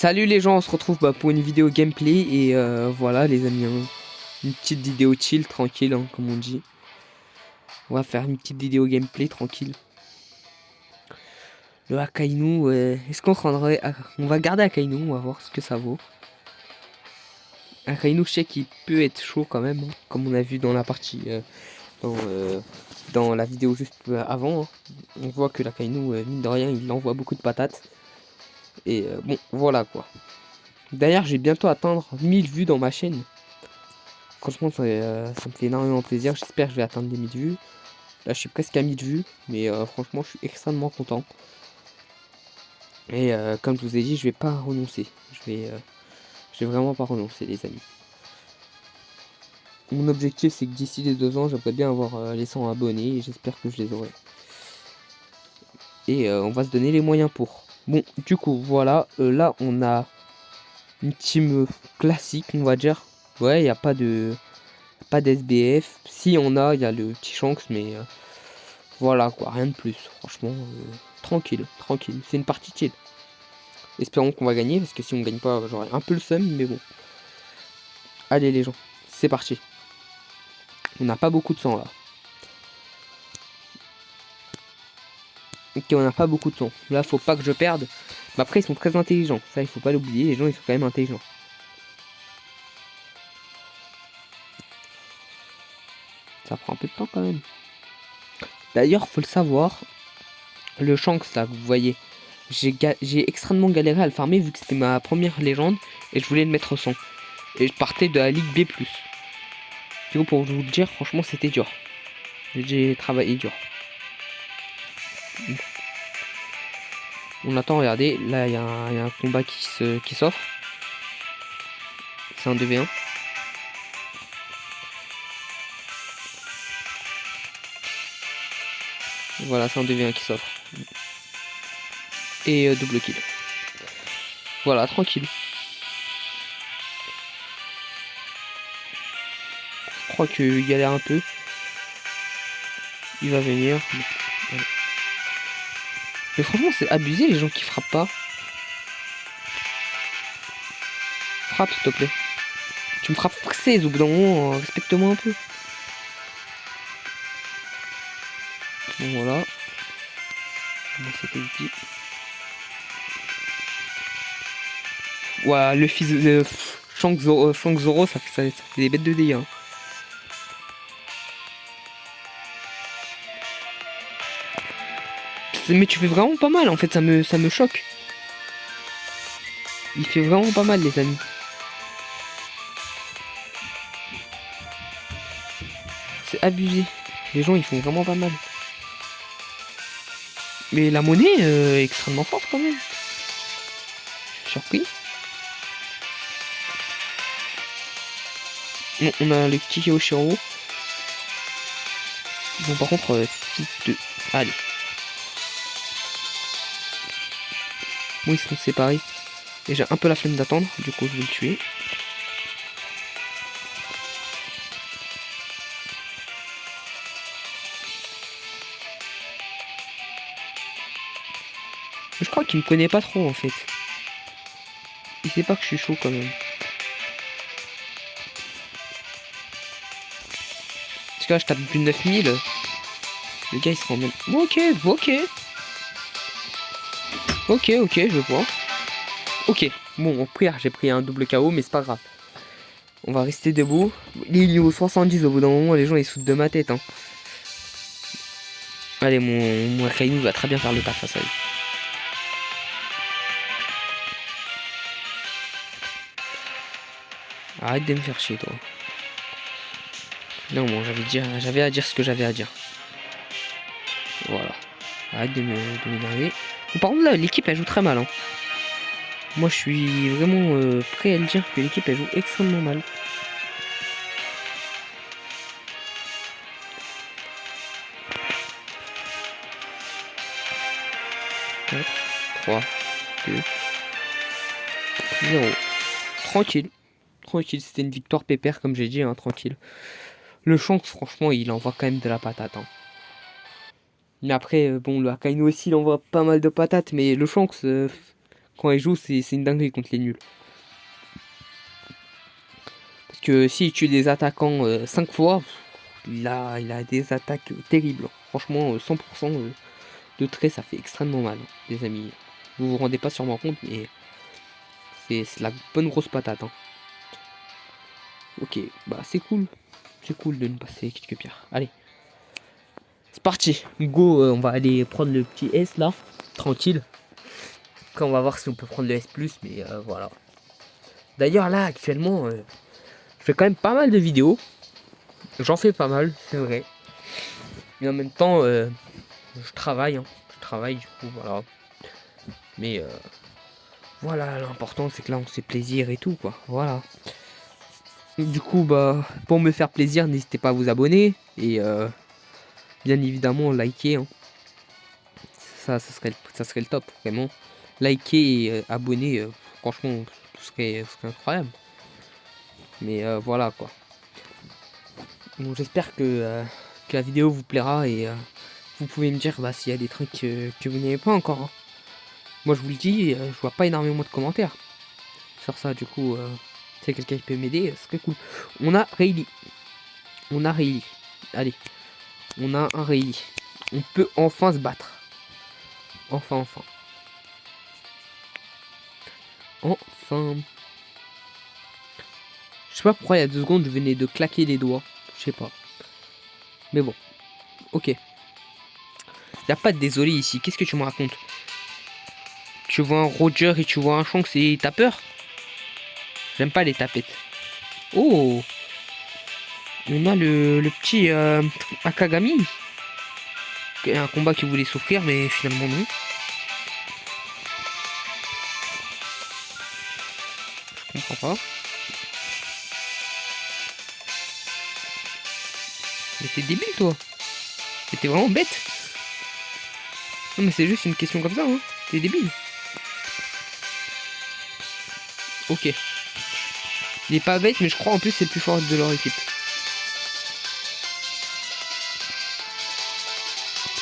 Salut les gens, on se retrouve pour une vidéo gameplay et voilà les amis, hein. Une petite vidéo chill, tranquille, hein, comme on dit. On va faire une petite vidéo gameplay tranquille. Le Akainu, est-ce qu'on prendrait... On va garder Akainu, on va voir ce que ça vaut. Akainu, je sais qu'il peut être chaud quand même, hein, comme on a vu dans la partie... dans la vidéo juste avant. Hein. On voit que l'Akainu, mine de rien, il envoie beaucoup de patates. Et bon, voilà quoi. D'ailleurs, j'ai bientôt atteindre 1000 vues dans ma chaîne. Franchement, ça me fait énormément plaisir. J'espère que je vais atteindre les 1000 vues. Là, je suis presque à 1000 vues. Mais franchement, je suis extrêmement content. Et comme je vous ai dit, je vais pas renoncer. Je vais vraiment pas renoncer, les amis. Mon objectif, c'est que d'ici les 2 ans, j'aimerais bien avoir les 100 abonnés. Et j'espère que je les aurai. Et on va se donner les moyens pour. Bon, du coup, voilà. Là, on a une team classique, on va dire. Ouais, il n'y a pas de... Pas d'SBF. Si on a, il y a le petit Shanks, mais voilà quoi, rien de plus. Franchement, tranquille, tranquille. C'est une partie chill. Espérons qu'on va gagner, parce que si on gagne pas, j'aurai un peu le seum, mais bon. Allez les gens, c'est parti. On n'a pas beaucoup de sang là. Ok, on n'a pas beaucoup de sang. Là, faut pas que je perde. Mais après, ils sont très intelligents. Ça, il faut pas l'oublier. Les gens, ils sont quand même intelligents. Ça prend un peu de temps quand même. D'ailleurs, faut le savoir. Le Shanks là, vous voyez. J'ai extrêmement galéré à le farmer vu que c'était ma première légende. Et je voulais le mettre au 100. Et je partais de la Ligue B+. Du coup, pour vous le dire, franchement, c'était dur. J'ai travaillé dur. On attend, regardez. Là, il y a un combat qui s'offre. C'est un 2v1. Voilà, c'est un 2v1 qui s'offre. Et double kill. Voilà, tranquille. Je crois qu'il galère un peu. Il va venir. Voilà. Mais franchement, c'est abusé les gens qui frappent pas. Frappe, s'il te plaît. Tu me frappes 16 au bout d'un moment, respecte-moi un peu. Bon, voilà. Bon, c'était dit. Ouais, le fils de Shank Zoro, ça fait des bêtes de dégâts. Hein. Mais tu fais vraiment pas mal en fait, ça me choque. Il fait vraiment pas mal les amis. C'est abusé. Les gens ils font vraiment pas mal. Mais la monnaie est extrêmement forte quand même. Je suis surpris. Bon, on a le petit Yoshiro. Bon par contre, fils de... Allez. Bon ils sont séparés. Et j'ai un peu la flemme d'attendre, du coup je vais le tuer. Je crois qu'il me connaît pas trop en fait. Il sait pas que je suis chaud quand même. Parce que là je tape plus de 9000. Le gars il se rend même... Ok, ok. Ok, je vois. Ok, bon au pire j'ai pris un double KO mais c'est pas grave. On va rester debout. Il est niveau 70 au bout d'un moment, les gens ils sautent de ma tête. Hein. Allez, mon Akainu va très bien faire le taf à ça. Arrête de me faire chier, toi. Non, bon, j'avais à dire ce que j'avais à dire. Voilà. Arrête de m'énerver. Bon, par contre, là, l'équipe, elle joue très mal. Hein. Moi, je suis vraiment prêt à le dire que l'équipe, elle joue extrêmement mal. Quatre, 3, 2, 0. Tranquille. Tranquille, c'était une victoire pépère, comme j'ai dit, hein, tranquille. Le Shanks, franchement, il envoie quand même de la patate. Hein. Mais après, bon, le Akainu aussi, il envoie pas mal de patates, mais le Shanks, Quand il joue, c'est une dinguerie contre les nuls. Parce que s'il tue des attaquants 5 fois, il a des attaques terribles. Franchement, 100% de trait, ça fait extrêmement mal, les amis. Vous vous rendez pas sûrement compte, mais c'est la bonne grosse patate. Hein. Ok, bah c'est cool. C'est cool de nous passer quelques pierres. Allez. C'est parti. Go, on va aller prendre le petit S là. Tranquille. Quand on va voir si on peut prendre le S+, mais voilà. D'ailleurs là, actuellement, je fais quand même pas mal de vidéos. J'en fais pas mal, c'est vrai. Mais en même temps, je travaille. Hein. Je travaille, du coup, voilà. Mais voilà, l'important c'est que là on se fait plaisir et tout, quoi. Voilà. Du coup, bah, pour me faire plaisir, n'hésitez pas à vous abonner. Et bien évidemment, liker. Hein. Ça serait le top, vraiment. Liker et abonner, franchement, ce serait incroyable. Mais voilà, quoi. Donc j'espère que la vidéo vous plaira et vous pouvez me dire bah, s'il y a des trucs que vous n'avez pas encore. Hein. Moi je vous le dis, je vois pas énormément de commentaires sur ça, du coup, si quelqu'un qui peut m'aider, ce serait cool. On a Rayleigh. On a Rayleigh. Allez, on a un Rayleigh. On peut enfin se battre. Enfin. Enfin. Je sais pas pourquoi il y a 2 secondes je venais de claquer les doigts. Je sais pas. Mais bon. Ok. Y a pas de désolé ici. Qu'est-ce que tu me racontes? Tu vois un Roger et tu vois un Shanks et t'as peur? J'aime pas les tapettes. Oh! On a le petit Akagami. Un combat qui voulait souffrir, mais finalement non. Je comprends pas. Mais t'es débile toi. Mais t'es vraiment bête. Non mais c'est juste une question comme ça, hein. T'es débile. Ok. Il est pas bête, mais je crois en plus c'est le plus fort de leur équipe.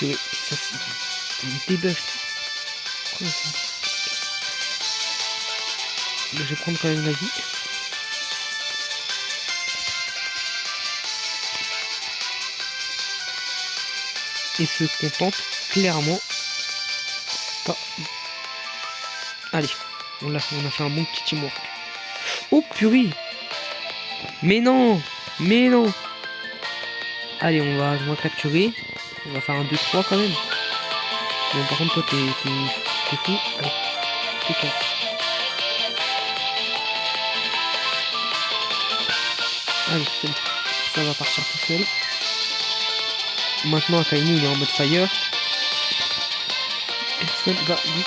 Oui, ça c'est une débuff. Je vais prendre quand même la vie. Et se contente clairement pas. Allez, on a fait un bon petit teamwork. Oh purée! Mais non! Mais non! Allez, on va capturer. On va faire un 2-3 quand même. Bon, par contre, toi, t'es fou. Allez, t'es calme. Allez, c'est bon. Ça va partir tout seul. Maintenant, Akainu, il est en mode fire. Personne va lui.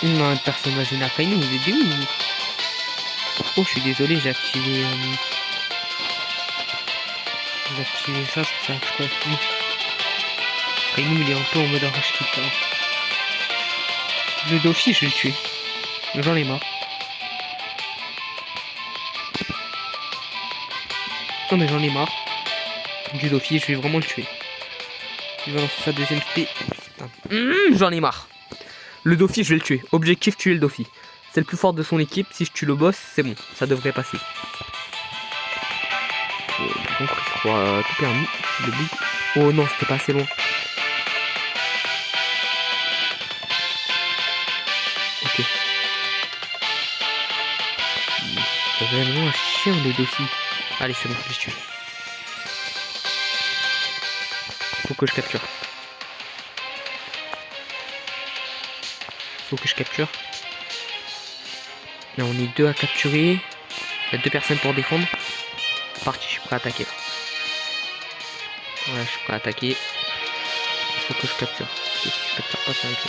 Non, personne va gêner Akainu, vous êtes où? Oh, je suis désolé, j'ai activé. J'ai activé ça, c'est exprès. Akainu, il est un peu en mode arrache qui hein. Le Dofi, je vais le tuer. J'en ai marre. Non, mais j'en ai marre. Du Dofi, je vais vraiment le tuer. Il va lancer sa deuxième spé. J'en ai marre. Le Dofi, je vais le tuer. Objectif, tuer le Dofi. C'est le plus fort de son équipe. Si je tue le boss, c'est bon. Ça devrait passer. Donc, je crois tout permis. Le bout. Oh non, c'était pas assez loin. Ok. C'est vraiment un chien le Dofi. Allez, c'est bon, je l'ai tué. Faut que je capture. Faut que je capture. Là, on est 2 à capturer. Il y a 2 personnes pour défendre. Parti, je suis prêt à attaquer. Voilà, je suis prêt à attaquer. Il faut que je capture. Parce que si je capture pas, ça va être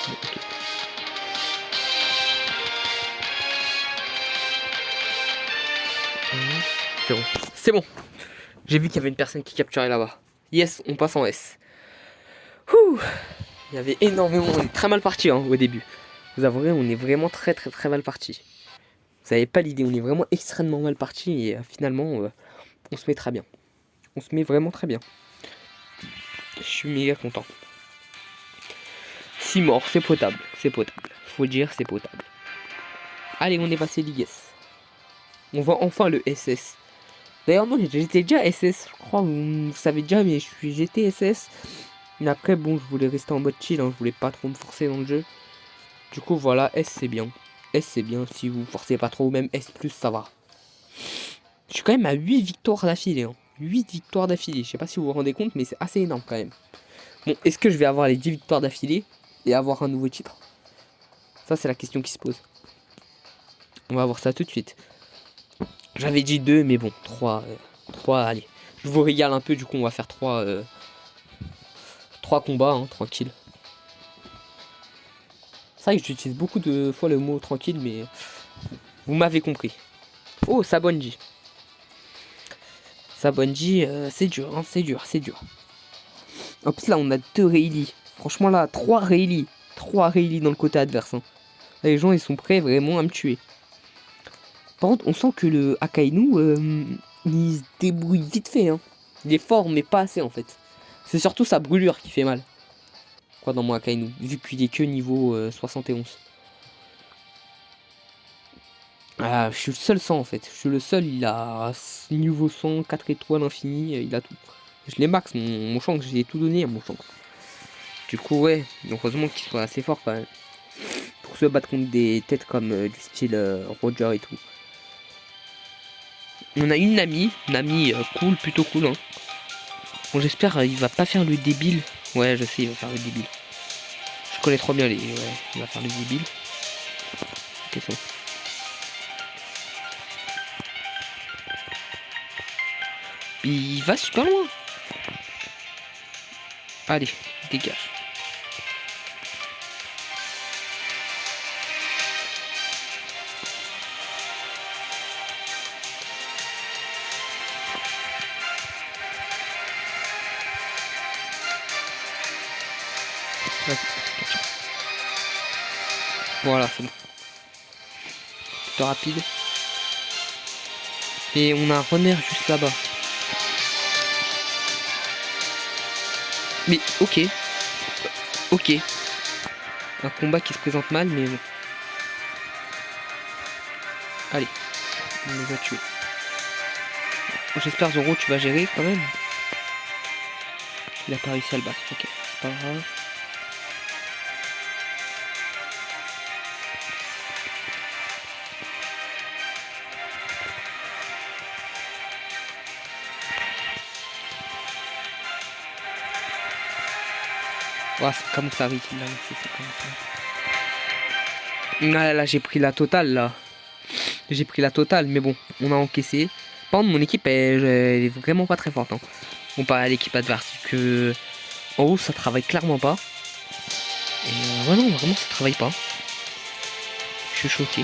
bon, okay. C'est bon. C'est bon. J'ai vu qu'il y avait une personne qui capturait là-bas. Yes, on passe en S. Ouh. Il y avait énormément. On est très mal parti hein, au début. Vous avouerez, on est vraiment très mal parti. Vous n'avez pas l'idée, on est vraiment extrêmement mal parti et finalement, on se met très bien. On se met vraiment très bien. Je suis méga content. 6 morts, c'est potable. C'est potable. Faut dire, c'est potable. Allez, on est passé Ligue S. On voit enfin le SS. D'ailleurs, non, j'étais déjà SS. Je crois, vous savez déjà, mais j'étais SS. Mais après, bon, je voulais rester en mode chill. Hein, je voulais pas trop me forcer dans le jeu. Du coup, voilà, S c'est bien. S c'est bien. Si vous forcez pas trop, même S+, ça va. Je suis quand même à 8 victoires d'affilée. Hein. 8 victoires d'affilée. Je sais pas si vous vous rendez compte, mais c'est assez énorme quand même. Bon, est-ce que je vais avoir les 10 victoires d'affilée et avoir un nouveau titre? Ça, c'est la question qui se pose. On va voir ça tout de suite. J'avais dit 2, mais bon, 3. 3, allez. Je vous régale un peu, du coup, on va faire 3 combats, hein, tranquille. C'est vrai que j'utilise beaucoup de fois le mot tranquille, mais vous m'avez compris. Oh, Sabonji. Sabonji, c'est dur, hein, c'est dur, c'est dur. En plus, là, on a 2 Rayleigh. Franchement, là, 3 Rayleigh. 3 Rayleigh dans le côté adverse. Hein. Là, les gens, ils sont prêts vraiment à me tuer. Par contre, on sent que le Akainu, il se débrouille vite fait. Hein. Il est fort, mais pas assez, en fait. C'est surtout sa brûlure qui fait mal. Quoi, dans mon Akainu, vu qu'il est que niveau 71. Ah, je suis le seul 100 en fait. Je suis le seul, il a niveau 100, 4 étoiles infinies, il a tout. Je l'ai max, mon chance, j'ai tout donné à mon chance. Du coup, ouais, donc heureusement qu'il soit assez fort quand même. Pour se battre contre des têtes comme du style Roger et tout. On a une Nami cool, plutôt cool. Hein. Bon, j'espère il va pas faire le débile. Ouais, je sais, il va faire le débile. Je connais trop bien les. Ouais, il va faire le débile. Ok, ça. Il va super loin. Allez, dégage. Voilà, c'est bon. Plutôt rapide. Et on a un runner juste là-bas. Mais ok. Ok. Un combat qui se présente mal, mais bon. Allez. On les a tués. J'espère Zoro tu vas gérer quand même. Il a pas réussi à le battre. Ok. C'est pas grave. Ouais, c'est comme ça, oui, là, c'est comme ça. Ah, là, j'ai pris la totale, là. J'ai pris la totale, mais bon, on a encaissé. Par contre, mon équipe, elle est vraiment pas très forte. Hein. Bon, pas à l'équipe adverse, que en haut, ça travaille clairement pas. Et ouais, non, vraiment, ça travaille pas. Je suis choqué.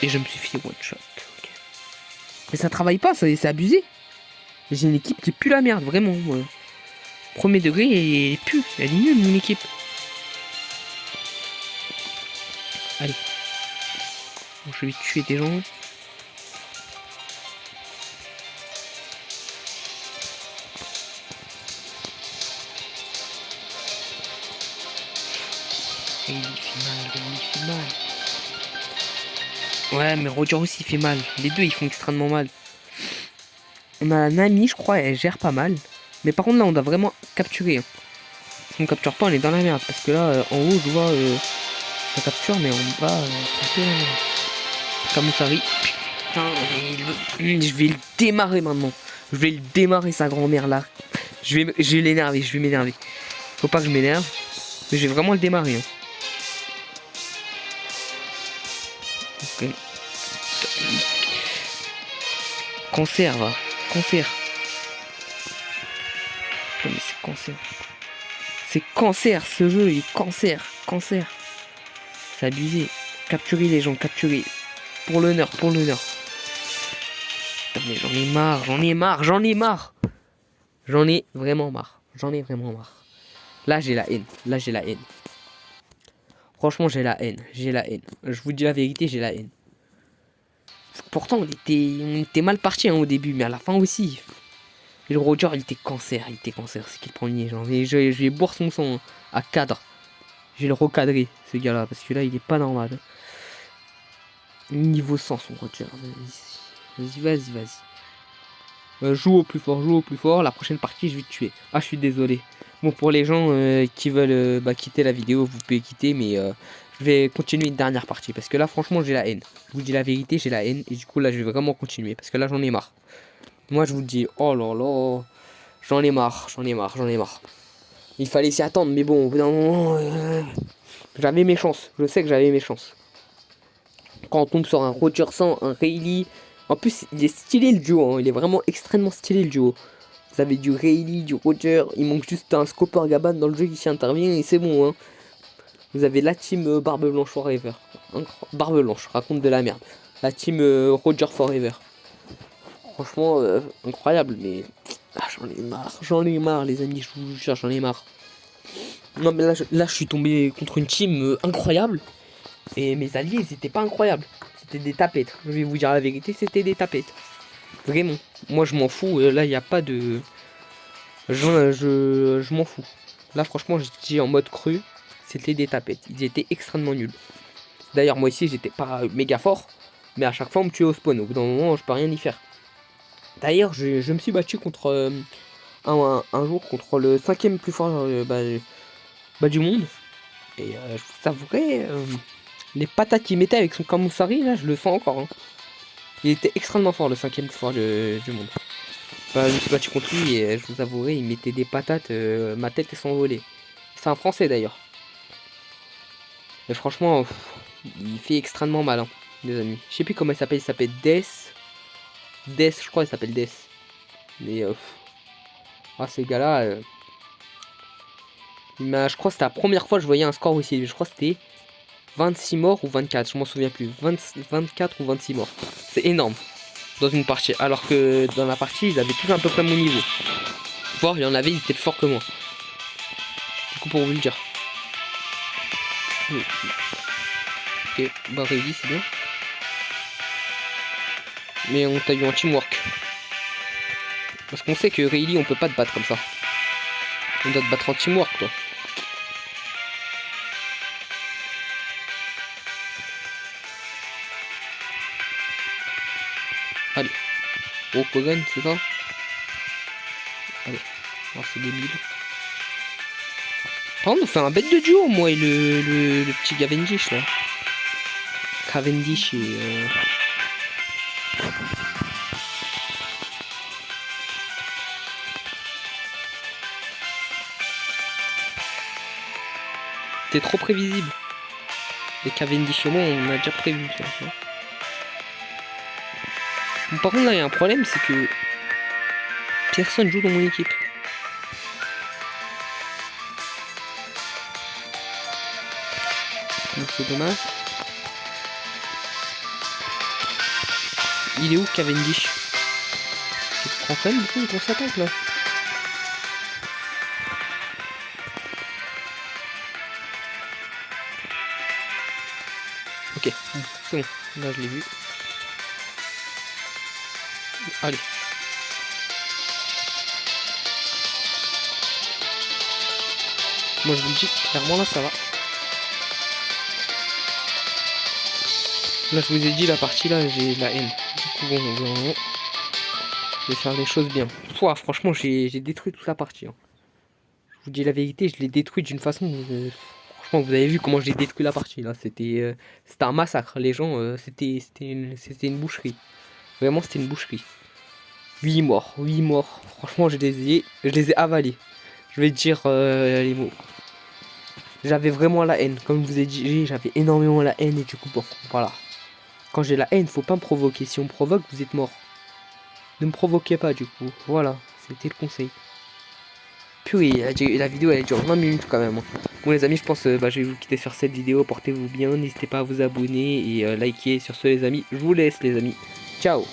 Et je me suis fait one shot. Okay. Mais ça travaille pas, c'est abusé. J'ai une équipe qui pue la merde, vraiment. Premier degré, elle pue. Elle est nulle, mon équipe. Allez. Bon, je vais tuer des gens. Et il fait mal. Ouais, mais Roger aussi il fait mal. Les deux, ils font extrêmement mal. On a un ami, je crois, elle gère pas mal. Mais par contre, là, on doit vraiment capturer. Hein. Si on capture pas, on est dans la merde. Parce que là, en haut, je vois, ça capture, mais en bas, c'est un peu la merde. Kamusari. Putain, je vais le démarrer maintenant. Je vais le démarrer, sa grand-mère, là. Je vais l'énerver, je vais m'énerver. Faut pas que je m'énerve. Mais je vais vraiment le démarrer. Hein. Okay. Cancer, va. Cancer. Putain, mais c'est cancer. C'est cancer, ce jeu, il est cancer. Cancer. C'est abusé. Capturez les gens, capturez. Pour l'honneur, pour l'honneur. Putain, mais j'en ai marre, j'en ai marre, j'en ai marre. J'en ai vraiment marre. J'en ai vraiment marre. Là, j'ai la haine. Là, j'ai la haine. Franchement, j'ai la haine. J'ai la haine. Je vous dis la vérité, j'ai la haine. Pourtant, on était mal parti hein, au début, mais à la fin aussi. Et le Roger, il était cancer, c'est qui le premier, genre. Et je vais boire son sang hein, à cadre. Je vais le recadrer, ce gars-là, parce que là, il est pas normal. Niveau 100, son Roger. Vas-y. Joue au plus fort. La prochaine partie, je vais te tuer. Ah, je suis désolé. Bon, pour les gens qui veulent quitter la vidéo, vous pouvez quitter, mais je vais continuer une dernière partie. Parce que là, franchement, j'ai la haine. Je vous dis la vérité, j'ai la haine. Et du coup, là, je vais vraiment continuer. Parce que là, j'en ai marre. Moi, je vous dis, oh là là. J'en ai marre. Il fallait s'y attendre, mais bon, au bout d'un moment, j'avais mes chances. Je sais que j'avais mes chances. Quand on tombe sur un Roger 100, un Rayleigh. En plus, il est stylé le duo. Hein. Il est vraiment extrêmement stylé le duo. Vous avez du Rayleigh, du Roger. Il manque juste un Scopper Gaban dans le jeu qui s'y intervient et c'est bon. Hein. Vous avez la team Barbe Blanche Forever. Barbe Blanche, raconte de la merde. La team Roger Forever. Franchement, incroyable, mais j'en ai marre, les amis, je vous jure, j'en ai marre. Non, mais là, je suis tombé contre une team incroyable, et mes alliés, ils étaient pas incroyables. C'était des tapettes, je vais vous dire la vérité, c'était des tapettes. Vraiment, moi je m'en fous, là, il n'y a pas de... Je m'en fous. Là, franchement, j'étais en mode cru, c'était des tapettes, ils étaient extrêmement nuls. D'ailleurs, moi ici, j'étais pas méga fort, mais à chaque fois, on me tuait au spawn, au bout d'un moment, je peux rien y faire. D'ailleurs, je me suis battu contre un jour contre le 5ème plus fort du monde. Et je vous avouerai, les patates qu'il mettait avec son Kamusari, là, je le sens encore. Hein. Il était extrêmement fort, le 5ème plus fort du monde. Je me suis battu contre lui et je vous avouerai, il mettait des patates, ma tête est s'envolait. C'est un français d'ailleurs. Et franchement, il fait extrêmement mal, hein, les amis. Je sais plus comment il s'appelle Death. Je crois qu'il s'appelle Death. Mais ces gars-là, je crois que c'était la première fois que je voyais un score aussi. Je crois que c'était 26 morts ou 24, je m'en souviens plus. 24 ou 26 morts. C'est énorme dans une partie. Alors que dans la partie, ils avaient tous à peu près mon niveau. Voire, il y en avait, ils étaient plus forts que moi. Du coup, pour vous le dire. Ok, bah réussi, c'est bien. Mais on t'a eu en teamwork. Parce qu'on sait que Rayleigh, on peut pas te battre comme ça. On doit te battre en teamwork, toi. Allez. Oh, Kogan, c'est ça? Allez. Oh, c'est débile. Par contre, on fait un bête de duo, moi et le petit Cavendish, là. Cavendish et... C'est trop prévisible. Les Cavendish et moi, on a déjà prévu. Tu vois. Par contre, là, il y a un problème, c'est que personne joue dans mon équipe. Donc c'est dommage. Il est où Cavendish? Je prends quand même beaucoup de grosses attaques là. Ok, c'est bon, là je l'ai vu. Allez. Moi je vous le dis, clairement là ça va. Là je vous ai dit la partie là j'ai la haine. Du coup bon, je vais faire les choses bien. Pouah, franchement j'ai détruit toute la partie. Hein. Je vous dis la vérité, je l'ai détruit d'une façon... franchement vous avez vu comment j'ai détruit la partie là. C'était un massacre. Les gens, c'était une boucherie. Vraiment c'était une boucherie. 8 morts. Franchement je les ai avalés. Je vais dire les mots. J'avais vraiment la haine. Comme je vous ai dit, j'avais énormément la haine et du coup bon, voilà. Quand j'ai la haine, faut pas me provoquer. Si on me provoque, vous êtes mort. Ne me provoquez pas du coup. Voilà, c'était le conseil. Puis la vidéo elle dure 20 minutes quand même. Bon les amis, je pense je vais vous quitter sur cette vidéo. Portez-vous bien, n'hésitez pas à vous abonner et liker. Sur ce les amis, je vous laisse les amis. Ciao.